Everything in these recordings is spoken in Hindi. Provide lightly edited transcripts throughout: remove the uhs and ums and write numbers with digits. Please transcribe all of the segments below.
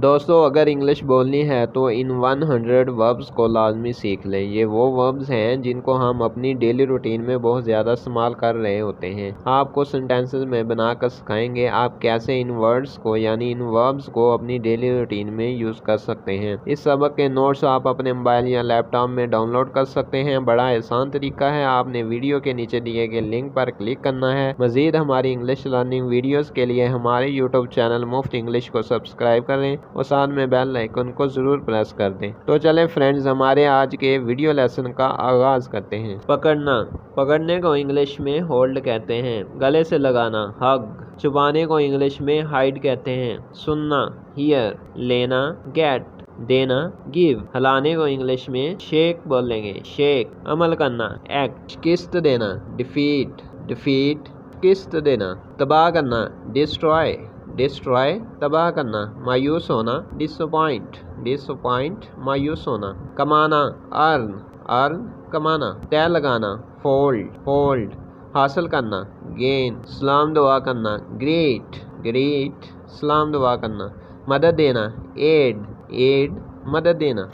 दोस्तों अगर इंग्लिश बोलनी है तो इन 100 वर्ब्स को लाजमी सीख लें। ये वो वर्ब्स हैं जिनको हम अपनी डेली रूटीन में बहुत ज़्यादा इस्तेमाल कर रहे होते हैं। आपको सेंटेंसेस में बनाकर सिखाएंगे आप कैसे इन वर्ड्स को यानी इन वर्ब्स को अपनी डेली रूटीन में यूज़ कर सकते हैं। इस सबक के नोट्स आप अपने मोबाइल या लैपटॉप में डाउनलोड कर सकते हैं। बड़ा आसान तरीका है, आपने वीडियो के नीचे दिए गए लिंक पर क्लिक करना है। मज़ीद हमारी इंग्लिश लर्निंग वीडियोज़ के लिए हमारे यूट्यूब चैनल मुफ्त इंग्लिश को सब्सक्राइब करें और साथ में बेल आइकन को जरूर प्रेस कर दें। तो चलें फ्रेंड्स, हमारे आज के वीडियो लेसन का आगाज करते हैं। पकड़ना, पकड़ने को इंग्लिश में होल्ड कहते हैं। गले से लगाना, हग। छुपाने को इंग्लिश में हाइड कहते हैं। सुनना, हियर। लेना, गेट। देना, गिव। हिलाने को इंग्लिश में शेक बोलेंगे, शेक। अमल करना, एक्ट। किस्त देना, डिफीट, डिफीट। किस्त देना। तबाह करना, डिस्ट्रॉय, डिस्ट्रॉय। तबाह करना। मायूस होना, डिसअपॉइंट, डिसअपॉइंट। मायूस होना। कमाना, अर्न, अर्न। कमाना। तय लगाना, फोल्ड, फोल्ड। हासिल करना, गेन। सलाम दुआ करना, ग्रेट, ग्रेट। सलाम दुआ करना। मदद देना, एड, एड। मदद देना।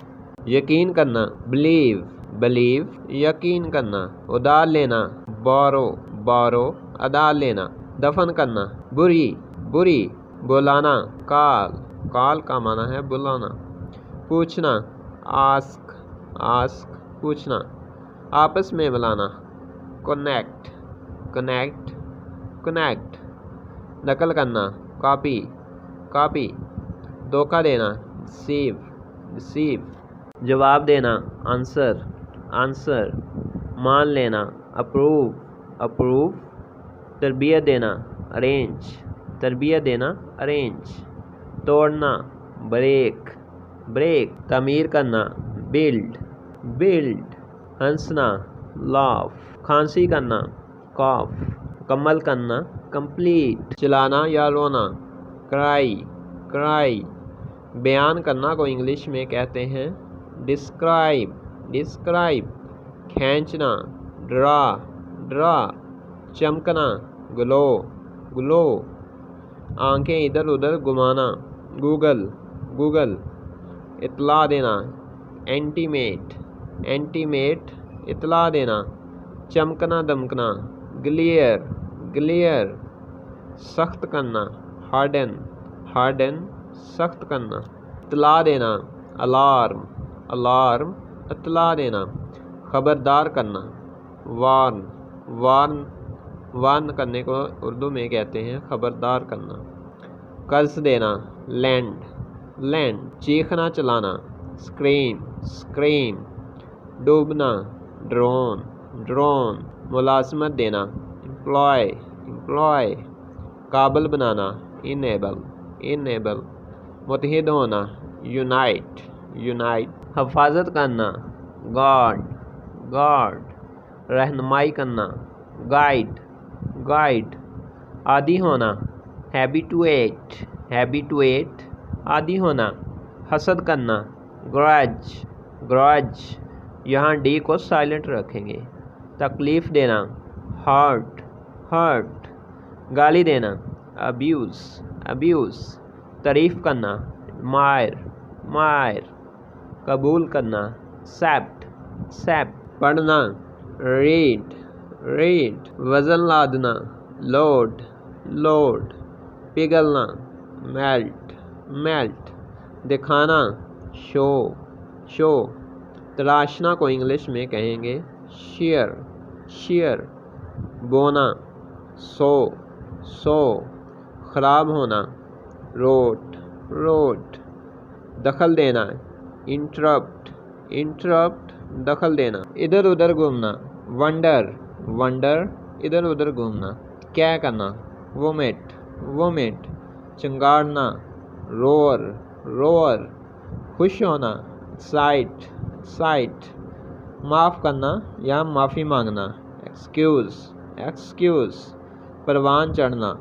यकीन करना, बिलीव, बिलीव। यकीन करना। उधार लेना, बोरो, बोरो। उधार लेना। दफन करना, बुरी, बुरी। बुलाना, कॉल, कॉल का माना है बुलाना। पूछना, आस्क, आस्क। पूछना। आपस में बुलाना, कनेक्ट, कनेक्ट, कनेक्ट। नकल करना, कॉपी, कॉपी। धोखा देना, डिसीव, डिसीव। जवाब देना, आंसर, आंसर। मान लेना, अप्रूव, अप्रूव। तरबियत देना, अरेंज, तरबियत देना, अरेंज। तोड़ना, ब्रेक, ब्रेक। तामीर करना, बिल्ड, बिल्ड। हंसना, लाफ। खांसी करना, कॉफ। मुकम्मल करना, कंप्लीट। चिल्लाना या रोना, क्राई, क्राई। बयान करना को इंग्लिश में कहते हैं डिस्क्राइब, डिस्क्राइब। खींचना, ड्रा, ड्रा। चमकना, ग्लो, ग्लो। आंखें इधर उधर घुमाना, गूगल, गूगल। इत्तला देना, एंटीमेट, एंटीमेट। इत्तला देना। चमकना दमकना, ग्लियर, ग्लियर। सख्त करना, हार्डन, हार्डन। सख्त करना। इत्तला देना, अलार्म, अलार्म। इत्तला देना। खबरदार करना, वार्न, वार्न। वार्न करने को उर्दू में कहते हैं खबरदार करना। कर्ज देना, लैंड, लैंड। चीखना चलाना, स्क्रीम, स्क्रीम। डूबना, ड्रोन, ड्रोन। मुलाजमत देना, एम्प्लॉय, एम्प्लॉय। काबिल बनाना, इनेबल, इनेबल। मुत्तहिद होना, यूनाइट, यूनाइट। हिफाजत करना, गार्ड, गार्ड। रहनुमाई करना, गाइड, गाइड। आदी होना, हैबिटुएट, हैबिटुएट। आदी होना। हसद करना, ग्रज, ग्रज। यहाँ डी को साइलेंट रखेंगे। तकलीफ़ देना, हर्ट, हर्ट। गाली देना, अब्यूज़, अब्यूज़। तारीफ़ करना, मायर, मायर। कबूल करना, एक्सेप्ट, एक्सेप्ट। पढ़ना, रीड, रीड। वज़न लादना, लोड, लोड। पिघलना, मेल्ट, मेल्ट। दिखाना, शो, शो। तराशना को इंग्लिश में कहेंगे शेयर, शेयर। बोना, सो, सो। ख़राब होना, रोट, रोट। दखल देना, इंटरप्ट, इंटरप्ट। दखल देना। इधर उधर घूमना, वंडर, वंडर। इधर उधर घूमना। क्या करना, वोमिट, वोमिट। चिंगाड़ना, रोअर, रोअर। खुश होना, एक्साइट, एक्साइट। माफ़ करना या माफ़ी मांगना, एक्सक्यूज़, एक्सक्यूज़। परवान चढ़ना,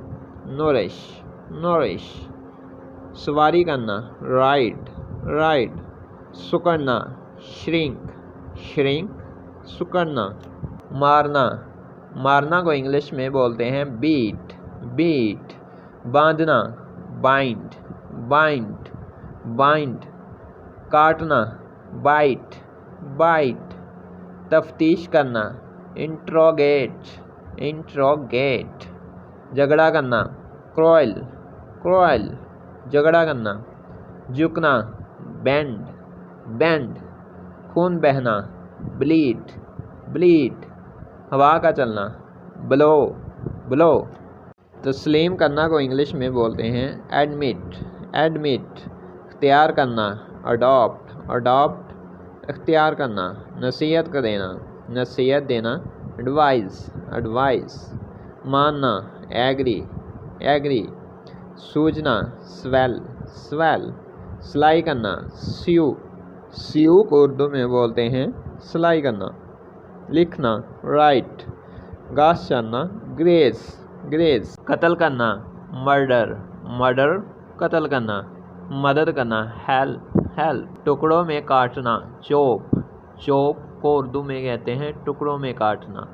नोरिश, नोरिश। सवारी करना, राइड, राइड। सुकड़ना, श्रिंक, श्रिंक। सुकड़ना। मारना, मारना को इंग्लिश में बोलते हैं बीट, बीट। बांधना, बाइंड, बाइंड। बाइंड, काटना, बाइट, बाइट, तफ्तीश करना, इंट्रोगेट, इंट्रोगेट, झगड़ा करना, क्रोयल, क्रोयल, झगड़ा करना, झुकना, बेंड, बेंड, खून बहना, ब्लीड, ब्लीड, हवा का चलना, ब्लो, ब्लो। तस्लीम करना को इंग्लिश में बोलते हैं एडमिट, एडमिट, इख्तियार करना, अडॉप्ट, अडॉप्ट, इख्तियार करना, नसीहत का देना, नसीहत देना, एडवाइस, एडवाइस, मानना, एग्री, एग्री, सूझना, स्वेल, स्वेल, सिलाई करना, स्यू, स्यू को उर्दू में बोलते हैं सिलाई करना, लिखना, राइट, घास चरना, ग्रेस, ग्रेस, कत्ल करना, मर्डर, मर्डर, कत्ल करना, मदद करना, हेल्प, हेल्प, टुकड़ों में काटना, चॉप, चॉप को उर्दू में कहते हैं टुकड़ों में काटना,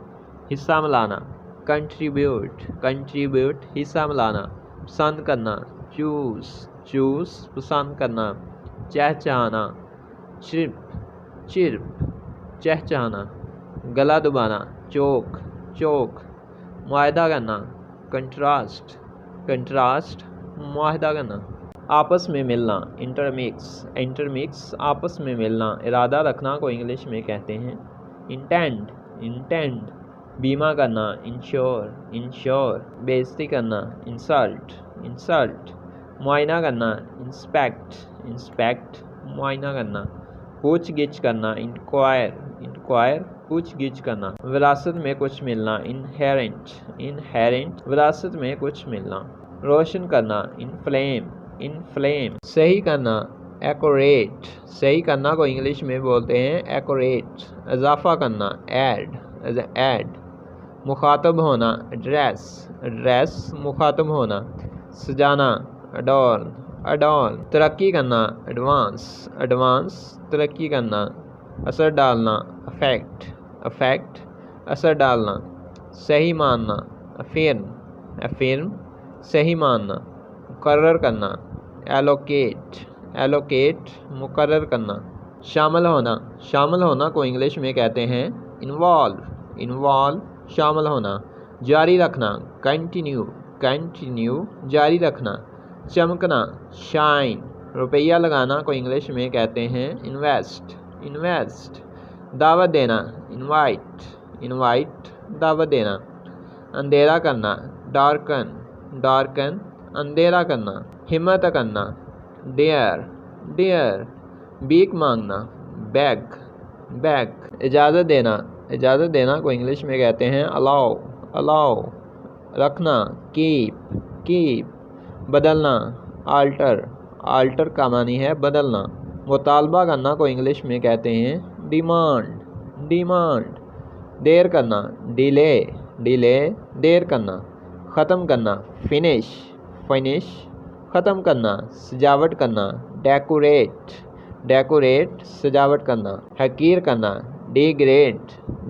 हिस्सा मिलाना, कंट्रीब्यूट, कंट्रीब्यूट, हिस्सा मिलाना, पसंद करना, चूज, चूज, पसंद करना, चहचहाना, चिर्प, चिर्प, चहचहाना, गला दबाना, चोक, चोक, मुआहदा करना, कंट्रास्ट, कंट्रास्ट, मुआहदा करना, आपस में मिलना, इंटरमिक्स, इंटरमिक्स, आपस में मिलना, इरादा रखना को इंग्लिश में कहते हैं इंटेंड, इंटेंड, बीमा करना, इंश्योर, इंश्योर, बेइज्जती करना, इंसल्ट, इंसल्ट, मुआयना करना, इंस्पेक्ट, इंस्पेक्ट, मुआयना करना, पूछ गिछ करना, इंक्वायर, इंक्वायर, पूछ गिछ करना, विरासत में कुछ मिलना, इनहेरेंट, इनहेरेंट, विरासत में कुछ मिलना, रोशन करना, इनफ्लेम, इनफ्लेम, सही करना, एक्यूरेट, सही करना को इंग्लिश में बोलते हैं एक्यूरेट, इजाफा करना, ऐड, ऐड, मुखातब होना, एड्रेस, एड्रेस, मुखातब होना, सजाना, अडॉर्न, अडॉर्न, तरक्की करना, एडवांस, एडवांस, तरक्की करना, असर डालना, अफेक्ट, अफेक्ट, असर डालना, सही मानना, अफिर्म, अफिर्म, सही मानना, मुकर्रर करना, एलोकेट, एलोकेट, मुकर्रर करना, शामिल होना, शामिल होना को इंग्लिश में कहते हैं इन्वॉल्व, इन्वॉल्व, शामिल होना, जारी रखना, कंटिन्यू, कंटिन्यू, जारी रखना, चमकना, शाइन, रुपया लगाना को इंग्लिश में कहते हैं इन्वेस्ट, इन्वेस्ट, दावत देना, इनवाइट, इनवाइट, दावत देना, अंधेरा करना, डार्कन, डार्कन, अंधेरा करना, हिम्मत करना, डेयर, डेयर, भीख मांगना, बैग, बैग, इजाज़त देना, इजाज़त देना को इंग्लिश में कहते हैं अलाउ, अलाउ, रखना, कीप, कीप, बदलना, आल्टर, आल्टर का मानी है बदलना, मुतालबा करना को इंग्लिश में कहते हैं डिमांड, डिमांड, देर करना, डिले, डिले, देर करना, ख़त्म करना, फिनिश, फिनिश, ख़त्म करना, सजावट करना, डेकोरेट, डेकोरेट, सजावट करना, हकीर करना, डिग्रेड,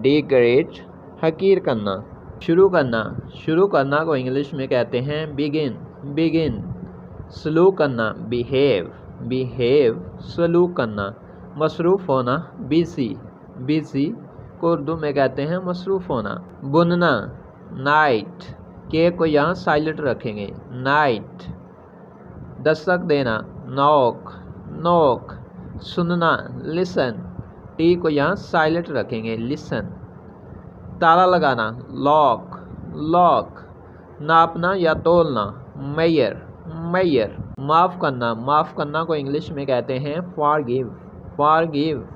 डिग्रेड, हकीर करना, शुरू करना, शुरू करना को इंग्लिश में कहते हैं बिगिन, बिगिन, सलूक करना, बिहेव, बिहेव, सलूक करना, मसरूफ़ होना, बिजी, बिजी को उर्दू में कहते हैं मसरूफ़ होना, बुनना, नाइट, के को यहाँ साइलेंट रखेंगे, नाइट, दस्तक देना, नॉक, नॉक, सुनना, लिसन, टी को यहाँ साइलेंट रखेंगे, लिसन, ताला लगाना, लॉक, लॉक, नापना या तोलना, मेयर, मेयर, माफ़ करना, माफ़ करना को इंग्लिश में कहते हैं फॉरगिव, फॉरगिव,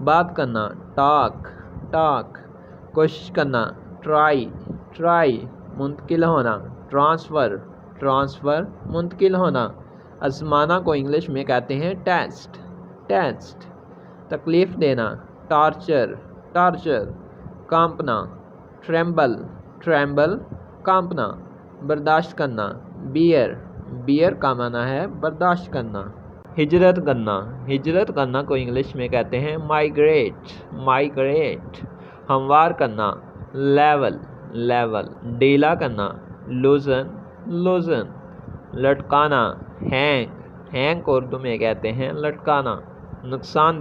बात करना, टॉक, टॉक, कोशिश करना, ट्राई, ट्राई, मुंतकिल होना, ट्रांसफ़र, ट्रांसफ़र, मुंतकिल होना, आज़माना को इंग्लिश में कहते हैं टेस्ट, टेस्ट, तकलीफ़ देना, टॉर्चर, टॉर्चर, कांपना, ट्रेम्बल, ट्रेम्बल, कांपना, बर्दाश्त करना, बियर, बियर का माना है बर्दाश्त करना, हिजरत करना, हिजरत करना को इंग्लिश में कहते हैं माइग्रेट, माइग्रेट, हमवार करना, लेवल, लेवल, ढीला करना, लूजन, लूजन, लटकाना, हैंग, हैंग को उर्दू में कहते हैं लटकाना। नुकसान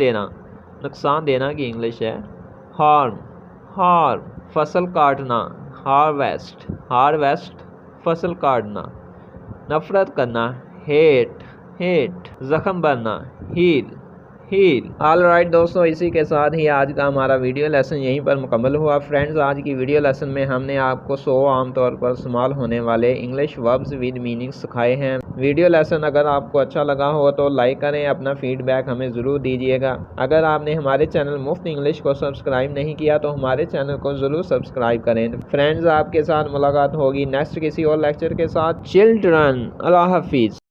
देना की इंग्लिश है हार्म। फसल काटना हार्वेस्ट फसल काटना। नफरत करना हेट। जख्म भरना हील। ऑल राइट दोस्तों, इसी के साथ ही आज का हमारा वीडियो लेसन यहीं पर मुकम्मल हुआ। फ्रेंड्स, आज की वीडियो लेसन में हमने आपको 100 आमतौर पर इस्तेमाल होने वाले इंग्लिश वर्ब्स विद मीनिंग सिखाए हैं। वीडियो लेसन अगर आपको अच्छा लगा हो तो लाइक करें, अपना फीडबैक हमें ज़रूर दीजिएगा। अगर आपने हमारे चैनल मुफ्त इंग्लिश को सब्सक्राइब नहीं किया तो हमारे चैनल को ज़रूर सब्सक्राइब करें। फ्रेंड्स, आपके साथ मुलाकात होगी नेक्स्ट किसी और लेक्चर के साथ। चिल्ड्रन, अल्लाह हाफिज़।